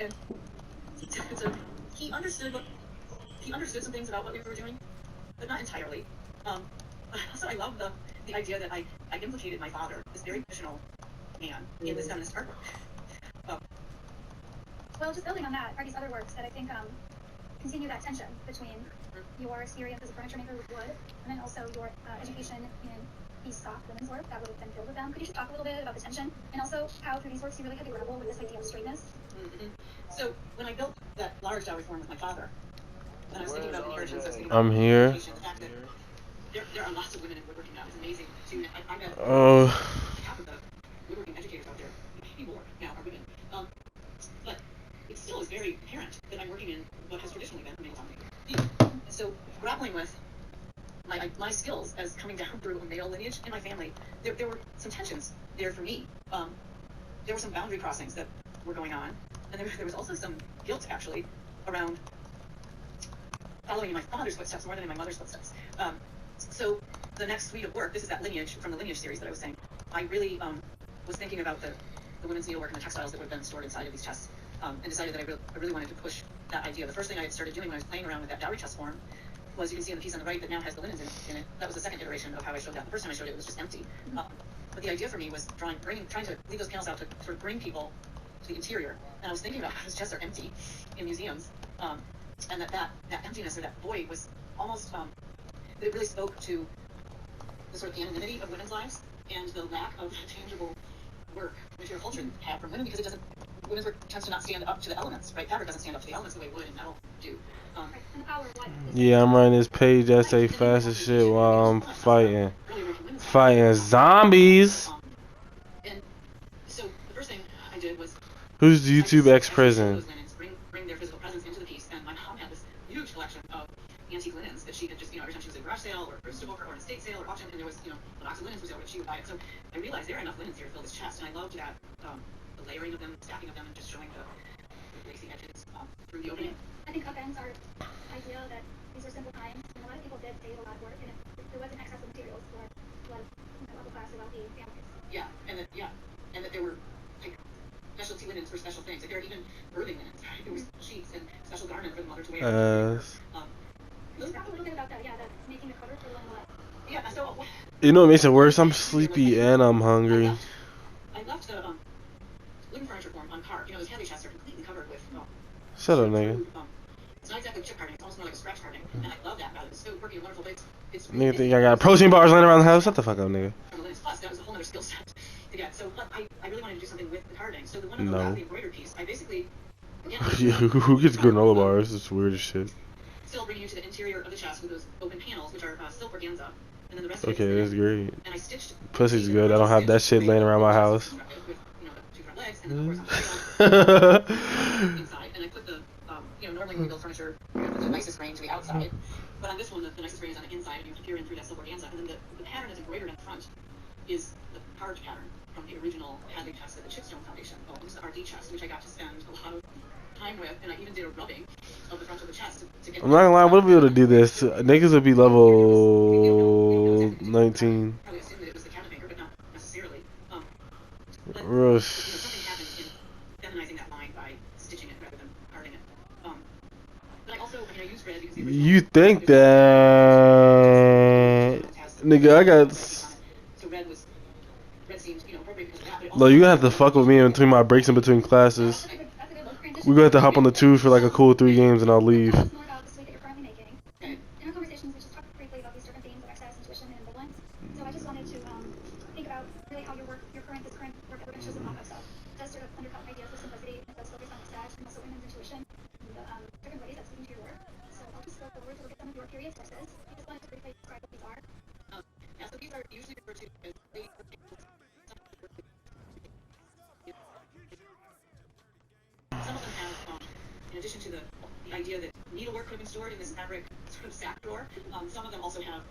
And so he understood some things about what we were doing, but not entirely. Also, I love the idea that I implicated my father, this very traditional man, in this feminist artwork. Well, just building on that are these other works that I think continue that tension between your experience as a furniture maker with wood and then also your education in these soft women's work that would have been filled with them. Could you just talk a little bit about the tension and also how through these works you really had to grapple with this idea of straightness? So when I built that large dowry form with my father, and I was thinking about inheritance, I was thinking I'm about here. education, the fact that there are lots of women in woodworking now. It's amazing. I met half of the woodworking educators out there, maybe more now, are women. But it still is very apparent that I'm working in what has traditionally been a male-dominated field. And so grappling with my skills as coming down through a male lineage in my family, there were some tensions there for me. There were some boundary crossings that were going on, and there was also some guilt, actually, around following in my father's footsteps more than in my mother's footsteps. So the next suite of work, this is that lineage from the lineage series that I was saying. I really was thinking about the women's needlework and the textiles that would have been stored inside of these chests, and decided that I really wanted to push that idea. The first thing I had started doing when I was playing around with that dowry chest form was, you can see in the piece on the right that now has the linens in it. That was the second iteration of how I showed that. The first time I showed it, it was just empty. But the idea for me was trying to leave those panels out to sort of bring people to the interior. And I was thinking about how those chests are empty in museums, and that emptiness or that void was almost that it really spoke to the sort of anonymity of women's lives and the lack of tangible work material culture have from women, because women's work tends to not stand up to the elements, right? Fabric doesn't stand up to the elements the way wood and metal do. Yeah, I'm running this page that say fast as shit while I'm fighting zombies. And so the first thing I did was, who's the YouTube ex-prison? Bring their physical presence into the piece. And my mom had this huge collection of antique linens that she had just, every time she was at a garage sale or a store or an estate sale or auction, and there was, a box of linens for sale, she would buy it. So I realized there are enough linens here to fill this chest, and I loved that, the layering of them, stacking of them, and just showing the lacy edges through the opening. I think upends our idea that these are simple times, and a lot of people did save a lot of work, and there was an excess of materials for a lot of upper class or wealthy families. Yeah, and that there were like specialty linens for special things. Like there are even birthing linens, right? There was sheets and special garment for the mother to wear. Let's talk a little bit about that. Yeah, the making a cover for the one. Yeah, so you know what makes it worse? I'm sleepy and I'm hungry. I left the wooden furniture form on card. Those heavy chests are completely covered with. Shut up, nigga. It's not exactly chip carving. It's almost more like a scratch carving, and I love that about it. It's so quirky and wonderful, but it's nigga think I got protein bars laying around the house? Shut the fuck up, nigga. Plus, that was a whole other skill set to get. So I really wanted to do something with the carving. So the one on the embroidered piece, I basically. Yeah, who gets granola bars? It's weird as shit. Still bringing you to the interior of the chest with those open panels, which are silk organza, and then the rest. Okay, that's great. And I stitched. Pussy's good. I don't have that shit laying around my house. With, the two front legs, and then of course inside, and I put the normally when we build furniture, we put the nicest grain to the outside, but on this one, the nicest grain is on the inside, and you have to peer in through that silk organza, and then the pattern that's embroidered in front is the carved pattern from the original Hadley chest that the Chipstone Foundation owns, the RD chest, which I got to spend a lot of time with, and I even did a rubbing of the front of the chest to get. I'm not gonna lie, we'll be able to do this. Niggas will be level 19. Probably assumed that it was the cabinet maker, but not necessarily. Real something happened in feminizing that line by stitching it rather than carving it. But I also, I used red because you think that, nigga? I got. So red seemed, appropriate because of that. No, you gonna have to fuck with me in between my breaks in between classes. We're gonna have to hop on the tube for like a cool 3 games and I'll leave. Some of them have, in addition to the idea that needlework could have been stored in this fabric sort of sack drawer, some of them also have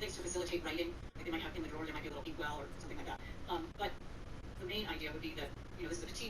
things to facilitate writing. Like they might have in the drawer, there might be a little inkwell or something like that. But the main idea would be that, this is a petite